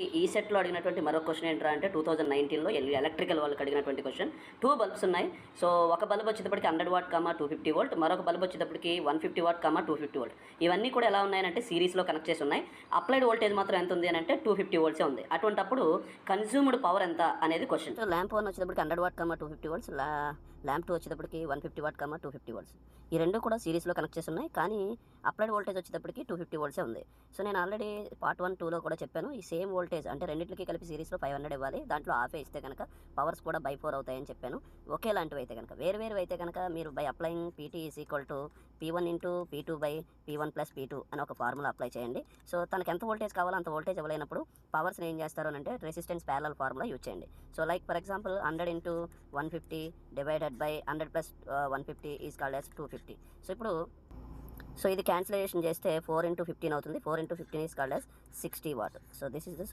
ఈ సెట్లో అడిగినటువంటి మరో క్వశ్చన్ ఏంట్రా అంటే 2019లో ఎలక్ట్రికల్ వాళ్ళకి అడిగినటువంటి క్వశ్చన్. 2 బల్బ్స్ ఉన్నాయి. సో ఒక బల్బ్ వచ్చేటప్పటికి 100 వాట్, 250 వోల్ట్, మరొక బల్బ్ వచ్చేటప్పటికి 150 వాట్, 250 వోల్ట్. ఇవన్నీ కూడా ఎలా ఉన్నాయంటే సిరీస్లో కనెక్ట్ చేసి ఉన్నాయి. అప్లైడ్ వోల్టేజ్ మాత్రం ఎంత ఉంది అని అంటే 250 వోల్ట్సే ఉంది. అటువంటప్పుడు కన్జ్యూమ్డ్ పవర్ ఎంత అనేది క్వశ్చన్. ల్యాంప్ 1 వచ్చేటప్పటికి 100 వాట్, 250 వోల్ట్స్, ల్యాంప్ 2 వచ్చేటప్పటికి 150 వాట్, 250 వోల్ట్స్. ఈ రెండు కూడా సిరీస్లో కనెక్ట్ చేసి ఉన్నాయి. కానీ అప్లైడ్ వోల్టేజ్ వచ్చేటప్పటికి 250 వోల్ట్సే ఉంది. సో నేను ఆల్రెడీ పార్ట్ 1, 2లో కూడా చెప్పాను. ఈ సేమ్ వోల్టేజ్ అంటే రెండింటికి కలిపి సిరీస్లో 500 ఇవ్వాలి. దాంట్లో హాఫే ఇస్తే కనుక పవర్స్ కూడా బై 4 అవుతాయని చెప్పాను. ఒకేలాంటివి అయితే కనుక, వేరు అయితే కనుక మీరు by applying PT is equal to P1 into P2 by P1 plus P2 అని ఒక ఫార్ములా అప్లై చేయండి. సో తనకు ఎంత వోల్టేజ్ కావాలో అంత వోల్టేజ్ ఇవ్వలేనప్పుడు పవర్స్ని ఏం చేస్తారు అంటే రెసిస్టెన్స్ ప్యారలల్ ఫార్ములా యూజ్ చేయండి. So like for example 100 into 150 divided by 100 plus 150 is called as 250. So ఇప్పుడు ఇది క్యాన్సిలేషన్ చేస్తే 4 ఇంటూ 15 అవుతుంది. 4 into 15 is called as 60 what. So this is the